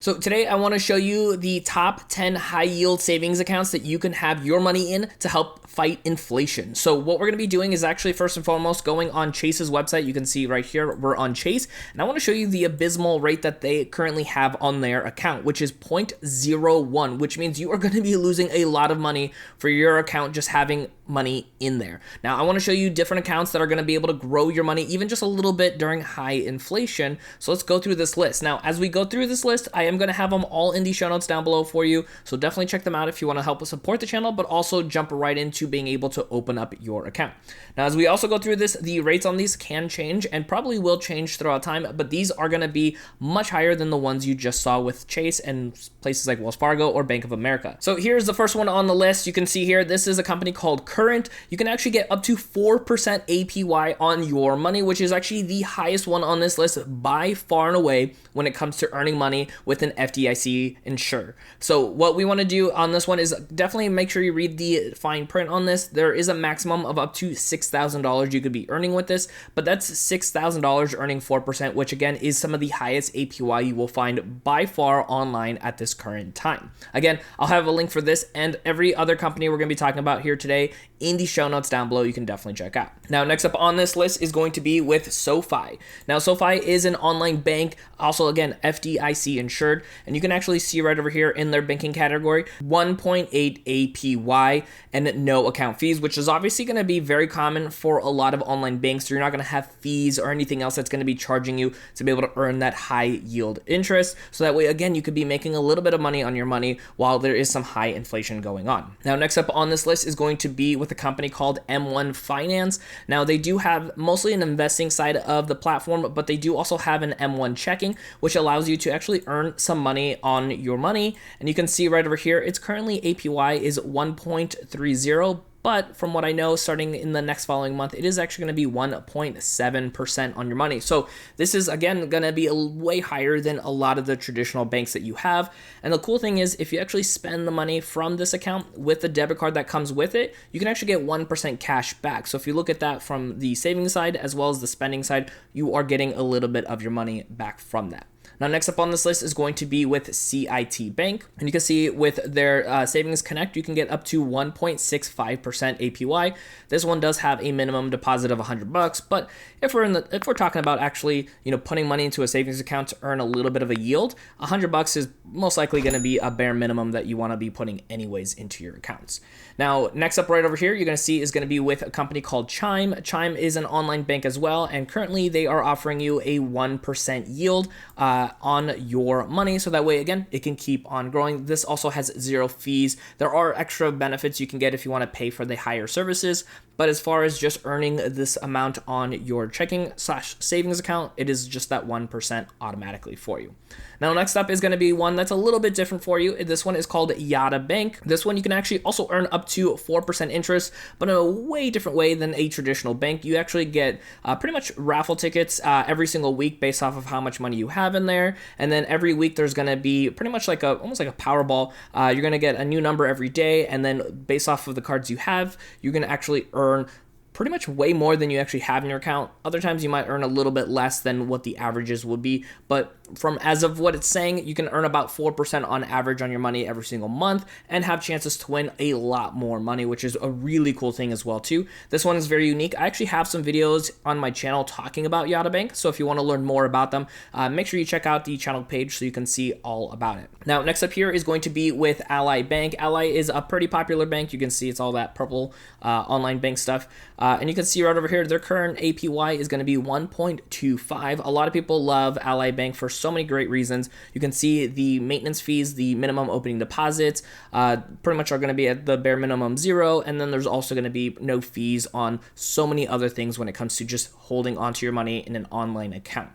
So today I want to show you the top 10 high yield savings accounts that you can have your money in to help fight inflation. So what we're going to be doing is actually first and foremost going on Chase's website. You can see right here, we're on Chase, and I want to show you the abysmal rate that they currently have on their account, which is 0.01, which means you are going to be losing a lot of money for your account just having money in there. Now I want to show you different accounts that are going to be able to grow your money even just a little bit during high inflation. So let's go through this list. Now as we go through this list, I am going to have them all in the show notes down below for you. So definitely check them out if you want to help us support the channel, but also jump right into being able to open up your account. Now, as we also go through this, the rates on these can change and probably will change throughout time, but these are going to be much higher than the ones you just saw with Chase and places like Wells Fargo or Bank of America. So here's the first one on the list. You can see here, this is a company called Current. You can actually get up to 4% APY on your money, which is actually the highest one on this list by far and away when it comes to earning money with an FDIC insured. So what we want to do on this one is definitely make sure you read the fine print on this. There is a maximum of up to $6,000 you could be earning with this, but that's $6,000 earning 4%, which again is some of the highest APY you will find by far online at this current time. Again, I'll have a link for this and every other company we're going to be talking about here today in the show notes down below. You can definitely check out. Now, next up on this list is going to be with SoFi. Now, SoFi is an online bank, also again, FDIC insured, and you can actually see right over here in their banking category, 1.8 APY and no account fees, which is obviously going to be very common for a lot of online banks. So you're not going to have fees or anything else that's going to be charging you to be able to earn that high yield interest. So that way, again, you could be making a little bit of money on your money while there is some high inflation going on. Now, next up on this list is going to be with a company called M1 Finance. Now, they do have mostly an investing side of the platform, but they do also have an M1 checking, which allows you to actually earn some money on your money. And you can see right over here, it's currently APY is 1.30. But from what I know, starting in the next following month, it is actually going to be 1.7% on your money. So this is, again, going to be way higher than a lot of the traditional banks that you have. And the cool thing is, if you actually spend the money from this account with the debit card that comes with it, you can actually get 1% cash back. So if you look at that from the savings side as well as the spending side, you are getting a little bit of your money back from that. Now, next up on this list is going to be with CIT Bank. And you can see with their Savings Connect, you can get up to 1.65% APY. This one does have a minimum deposit of $100, but if we're talking about actually, putting money into a savings account to earn a little bit of a yield, $100 is most likely going to be a bare minimum that you want to be putting anyways into your accounts. Now, next up right over here, you're going to see is going to be with a company called Chime. Chime is an online bank as well, and currently they are offering you a 1% yield on your money. So that way, again, it can keep on growing. This also has zero fees. There are extra benefits you can get if you want to pay for the higher services. But as far as just earning this amount on your checking/savings account, it is just that 1% automatically for you. Now, next up is going to be one that's a little bit different for you. This one is called Yotta Bank. This one you can actually also earn up to 4% interest, but in a way different way than a traditional bank. You actually get pretty much raffle tickets every single week based off of how much money you have in there. And then every week there's going to be pretty much like almost like a Powerball. You're going to get a new number every day, and then based off of the cards you have, you're going to actually earn pretty much way more than you actually have in your account. Other times you might earn a little bit less than what the averages would be, but from as of what it's saying, you can earn about 4% on average on your money every single month and have chances to win a lot more money, which is a really cool thing as well too. This one is very unique. I actually have some videos on my channel talking about Yotta Bank, so if you want to learn more about them, make sure you check out the channel page so you can see all about it. Now, next up here is going to be with Ally Bank. Ally is a pretty popular bank. You can see it's all that purple online bank stuff. And you can see right over here, their current APY is going to be 1.25. A lot of people love Ally Bank for so many great reasons. You can see the maintenance fees, the minimum opening deposits, pretty much are going to be at the bare minimum 0. And then there's also going to be no fees on so many other things when it comes to just holding onto your money in an online account.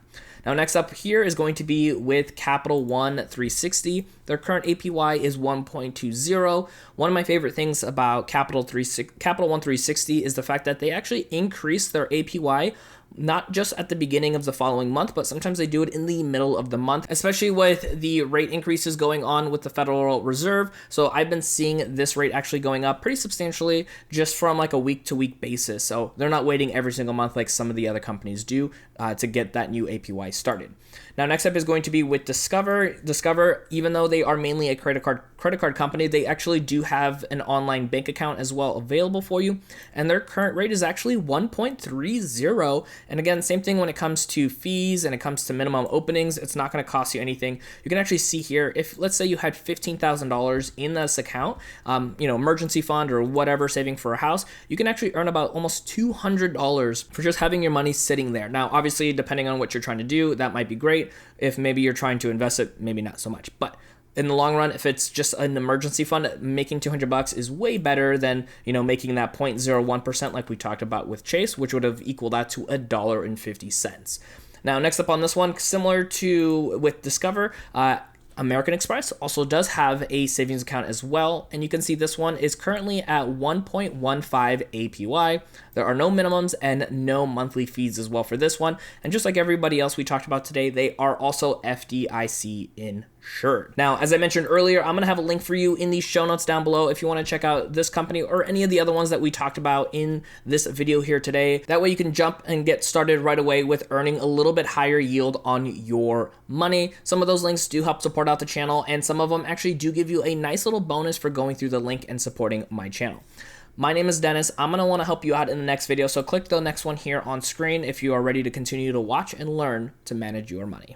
Now, next up here is going to be with Capital One 360. Their current APY is 1.20. One of my favorite things about Capital One 360 is the fact that they actually increase their APY not just at the beginning of the following month, but sometimes they do it in the middle of the month, especially with the rate increases going on with the Federal Reserve. So I've been seeing this rate actually going up pretty substantially just from like a week-to-week basis. So they're not waiting every single month like some of the other companies do to get that new APY started. Now, next up is going to be with Discover. Discover, even though they are mainly a credit card company, they actually do have an online bank account as well available for you, and their current rate is actually 1.30. And again, same thing when it comes to fees and it comes to minimum openings. It's not going to cost you anything. You can actually see here, if let's say you had $15,000 in this account, emergency fund or whatever, saving for a house, you can actually earn about almost $200 for just having your money sitting there. Now, obviously, depending on what you're trying to do, that might be great. If maybe you're trying to invest it, maybe not so much. But in the long run, if it's just an emergency fund, making $200 is way better than, making that 0.01% like we talked about with Chase, which would have equaled that to $1.50. Now, next up on this one, similar to with Discover, American Express also does have a savings account as well, and you can see this one is currently at 1.15 APY. There are no minimums and no monthly fees as well for this one, and just like everybody else we talked about today, they are also FDIC insured. Now, as I mentioned earlier, I'm going to have a link for you in the show notes down below if you want to check out this company or any of the other ones that we talked about in this video here today. That way you can jump and get started right away with earning a little bit higher yield on your money. Some of those links do help support out the channel, and some of them actually do give you a nice little bonus for going through the link and supporting my channel. My name is Dennis. I'm going to want to help you out in the next video, so click the next one here on screen if you are ready to continue to watch and learn to manage your money.